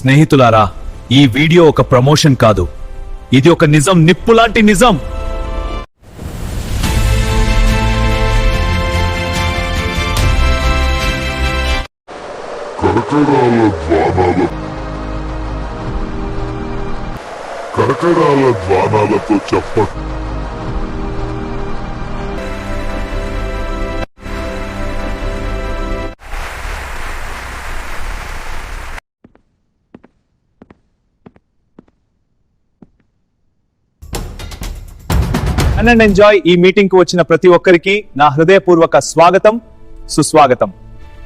స్నేహితులారా, ఈ వీడియో ఒక ప్రమోషన్ కాదు, ఇది ఒక నిజం, నిప్పులాంటి నిజం. కరకడాల ద్వానాలతో చెప్పట్టు అండ్ ఎంజాయ్ ఈ మీటింగ్ కు వచ్చిన ప్రతి ఒక్కరికి నా హృదయపూర్వక స్వాగతం, సుస్వాగతం.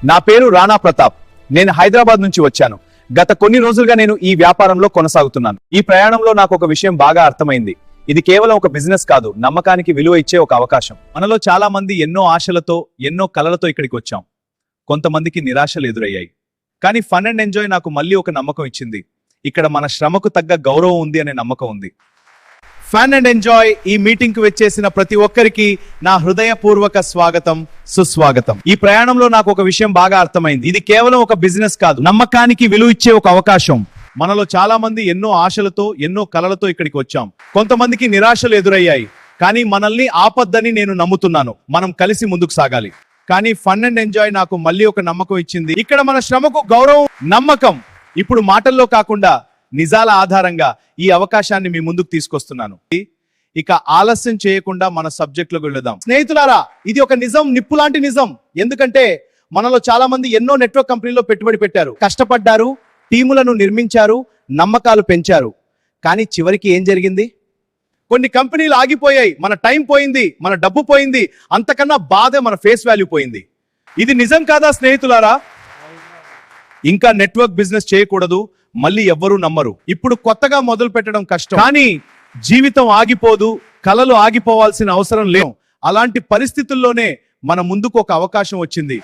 నా పేరు రాణా ప్రతాప్. నేను హైదరాబాద్ నుంచి వచ్చాను. గత కొన్ని రోజులుగా నేను ఈ వ్యాపారంలో కొనసాగుతున్నాను. ఈ ప్రయాణంలో నాకు ఒక విషయం బాగా అర్థమైంది. ఇది కేవలం ఒక బిజినెస్ కాదు, నమ్మకానికి విలువ ఇచ్చే ఒక అవకాశం. మనలో చాలా మంది ఎన్నో ఆశలతో, ఎన్నో కలలతో ఇక్కడికి వచ్చాం. కొంతమందికి నిరాశలు ఎదురయ్యాయి. కానీ ఫన్ అండ్ ఎంజాయ్ నాకు మళ్ళీ ఒక నమ్మకం ఇచ్చింది. ఇక్కడ మన శ్రమకు తగ్గ గౌరవం ఉంది అనే నమ్మకం ఉంది. ఫన్ అండ్ ఎంజాయ్ ఈ మీటింగ్ కు వచ్చేసిన ప్రతి ఒక్కరికి నా హృదయపూర్వక స్వాగతం, సుస్వాగతం. ఈ ప్రయాణంలో నాకు ఒక విషయం బాగా అర్థమైంది. ఇది కేవలం ఒక బిజినెస్ కాదు, నమ్మకానికి విలువ ఇచ్చే ఒక అవకాశం. మనలో చాలా మంది ఎన్నో ఆశలతో, ఎన్నో కలలతో ఇక్కడికి వచ్చాం. కొంతమందికి నిరాశలు ఎదురయ్యాయి. కానీ మనల్ని ఆపద్దని నేను నమ్ముతున్నాను. మనం కలిసి ముందుకు సాగాలి. కానీ ఫన్ అండ్ ఎంజాయ్ నాకు మళ్ళీ ఒక నమ్మకం ఇచ్చింది. ఇక్కడ మన శ్రమకు గౌరవం, నమ్మకం. ఇప్పుడు మాటల్లో కాకుండా నిజాల ఆధారంగా ఈ అవకాశాన్ని మీ ముందుకు తీసుకొస్తున్నాను. ఇక ఆలస్యం చేయకుండా మన సబ్జెక్టులోకి వెళదాం. స్నేహితులారా, ఇది ఒక నిజం, నిప్పులాంటి నిజం. ఎందుకంటే మనలో చాలా మంది ఎన్నో నెట్వర్క్ కంపెనీలో పెట్టుబడి పెట్టారు, కష్టపడ్డారు, టీములను నిర్మించారు, నమ్మకాలు పెంచారు. కానీ చివరికి ఏం జరిగింది? కొన్ని కంపెనీలు ఆగిపోయాయి, మన టైం పోయింది, మన డబ్బు పోయింది, అంతకన్నా బాధ మన ఫేస్ వాల్యూ పోయింది. ఇది నిజం కాదా స్నేహితులారా? ఇంకా నెట్వర్క్ బిజినెస్ చేయకూడదు, మళ్ళీ ఎవ్వరూ నమ్మరు. ఇప్పుడు కొత్తగా మొదలు పెట్టడం కష్టం. కానీ జీవితం ఆగిపోదు, కలలు ఆగిపోవాల్సిన అవసరం లేదు. అలాంటి పరిస్థితుల్లోనే మన ముందుకు ఒక అవకాశం వచ్చింది.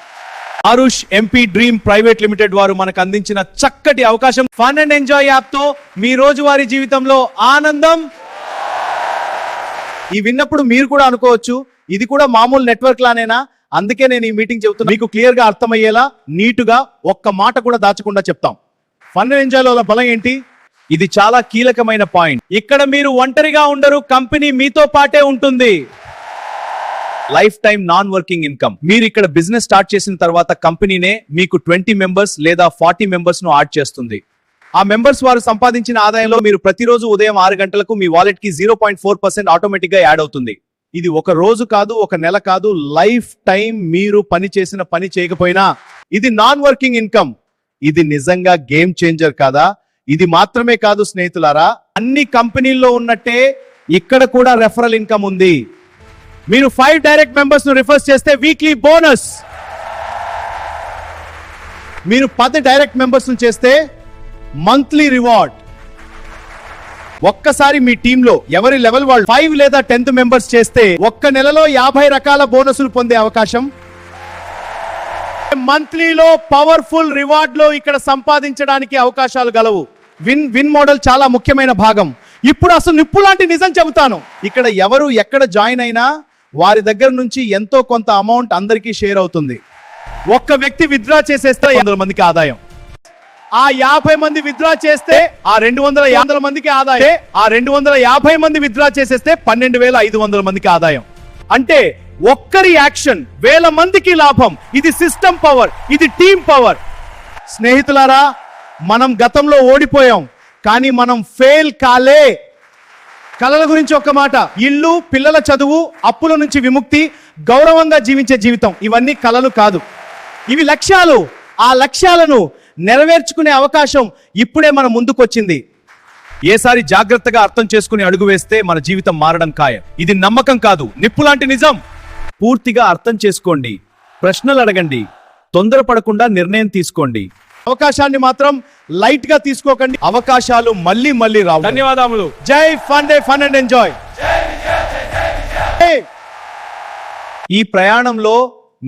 Aarush MP dream private limited వారు మనకు అందించిన చక్కటి అవకాశం. ఫన్ అండ్ ఎంజాయ్ యాప్ తో మీ రోజువారీ జీవితంలో ఆనందం. ఈ విన్నప్పుడు మీరు కూడా అనుకోవచ్చు, ఇది కూడా మామూలు నెట్వర్క్ లానేనా? అందుకే నేను ఈ మీటింగ్ చెబుతున్నా. మీకు క్లియర్ గా అర్థమయ్యేలా, నీటుగా, ఒక్క మాట కూడా దాచకుండా చెప్తాం. ఫన్ అండ్ ఎంజాయ్ లో బలం ఏంటి? ఇది చాలా కీలకమైన పాయింట్. ఇక్కడ మీరు ఒంటరిగా ఉండరు, కంపెనీ మీతో పాటే ఉంటుంది. Life time non working income. మీరు ఇక్కడ బిజినెస్ స్టార్ట్ చేసిన తర్వాత కంపెనీనే మీకు 20 మెంబర్స్ లేదా 40 మెంబర్స్ ను యాడ్ చేస్తుంది. ఆ మెంబర్స్ వారు సంపాదించిన ఆదాయంలో మీరు ప్రతిరోజు ఉదయం 6 గంటలకు మీ వాలెట్ కి 0.4% ఆటోమేటిక్ గా యాడ్ అవుతుంది. ఇది ఒక రోజు కాదు, ఒక నెల కాదు, లైఫ్ టైం మీరు పని చేసిన పని చేయకపోయినా. ఇది నాన్ వర్కింగ్ ఇన్కమ్. ఇది నిజంగా గేమ్ చేంజర్ కాదా? ఇది మాత్రమే కాదు స్నేహితులారా, అన్ని కంపెనీల్లో ఉన్నట్టే ఇక్కడ కూడా రెఫరల్ ఇన్కమ్ ఉంది. మీరు 5 డైరెక్ట్ మెంబర్స్ ను రిఫర్ చేస్తే వీక్లీ బోనస్. మీరు 10 డైరెక్ట్ మెంబర్స్ ను చేస్తే మంత్లీ రివార్డ్. ఒక్కసారి మీ టీంలో ఎవరి లెవెల్ వాళ్ళు 5 లేదా 10th మెంబర్స్ చేస్తే ఒక్క నెలలో 50 రకాల బోనసులు పొందే అవకాశం. మంత్లీలో పవర్ఫుల్ రివార్డ్ లో ఇక్కడ సంపాదించడానికి అవకాశాలు గలవు. విన్ మోడల్ చాలా ముఖ్యమైన భాగం. ఇప్పుడు అసలు నిప్పులాంటి నిజం చెబుతాను. ఇక్కడ ఎవరు ఎక్కడ జాయిన్ అయినా వారి దగ్గర నుంచి ఎంతో కొంత అమౌంట్ అందరికీ షేర్ అవుతుంది. ఒక్క వ్యక్తి విత్డ్రా చేసేస్తే 100 మందికి ఆదాయం. ఆ 50 మంది విత్డ్రా చేస్తే ఆ 250 మందికి ఆదాయం. ఆ 250 మంది విత్డ్రా చేసేస్తే 12,500 మందికి ఆదాయం. అంటే ఒక్కరి యాక్షన్ వేల మందికి లాభం. ఇది సిస్టమ్ పవర్, ఇది టీమ్ పవర్. స్నేహితులారా, మనం గతంలో ఓడిపోయాం, కానీ మనం ఫెయిల్ కాలే. కలల గురించి ఒక్క మాట. ఇల్లు, పిల్లల చదువు, అప్పుల నుంచి విముక్తి, గౌరవంగా జీవించే జీవితం, ఇవన్నీ కలలు కాదు, ఇవి లక్ష్యాలు. ఆ లక్ష్యాలను నెరవేర్చుకునే అవకాశం ఇప్పుడే మన ముందుకొచ్చింది. ఏసారి జాగ్రత్తగా అర్థం చేసుకుని అడుగు వేస్తే మన జీవితం మారడం ఖాయం. ఇది నమ్మకం కాదు, నిప్పులాంటి నిజం. పూర్తిగా అర్థం చేసుకోండి, ప్రశ్నలు అడగండి, తొందరపడకుండా నిర్ణయం తీసుకోండి. అవకాశాన్ని మాత్రం లైట్ గా తీసుకోకండి. అవకాశాలు మళ్ళీ మళ్ళీ రావు. ధన్యవాదములు. జై ఫన్ అండ్ ఎంజాయ్. ఈ ప్రయాణంలో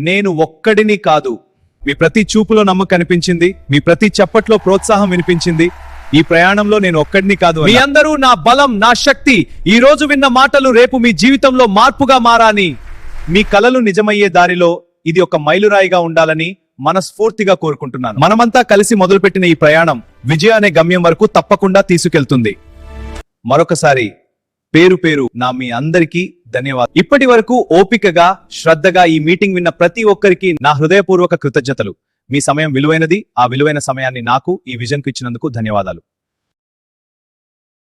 నేను ఒక్కడిని కాదు. మీ ప్రతి చూపులో నమ్మకం కనిపించింది, మీ ప్రతి చప్పట్లో ప్రోత్సాహం వినిపించింది. ఈ ప్రయాణంలో నేను ఒక్కడిని కాదు. మీ అందరూ నా బలం, నా శక్తి. ఈ రోజు విన్న మాటలు రేపు మీ జీవితంలో మార్పుగా మారాని, మీ కలలు నిజమయ్యే దారిలో ఇది ఒక మైలురాయిగా ఉండాలని మనస్ఫూర్తిగా కోరుకుంటున్నాను. మనమంతా కలిసి మొదలుపెట్టిన ఈ ప్రయాణం విజయ అనే గమ్యం వరకు తప్పకుండా తీసుకెళ్తుంది. మరొకసారి పేరు పేరు నా మీ అందరికీ ధన్యవాదాలు. ఇప్పటి వరకు ఓపికగా శ్రద్ధగా ఈ మీటింగ్ విన్న ప్రతి ఒక్కరికి నా హృదయపూర్వక కృతజ్ఞతలు. మీ సమయం విలువైనది. ఆ విలువైన సమయాన్ని నాకు ఈ విజన్ కు ఇచ్చినందుకు ధన్యవాదాలు.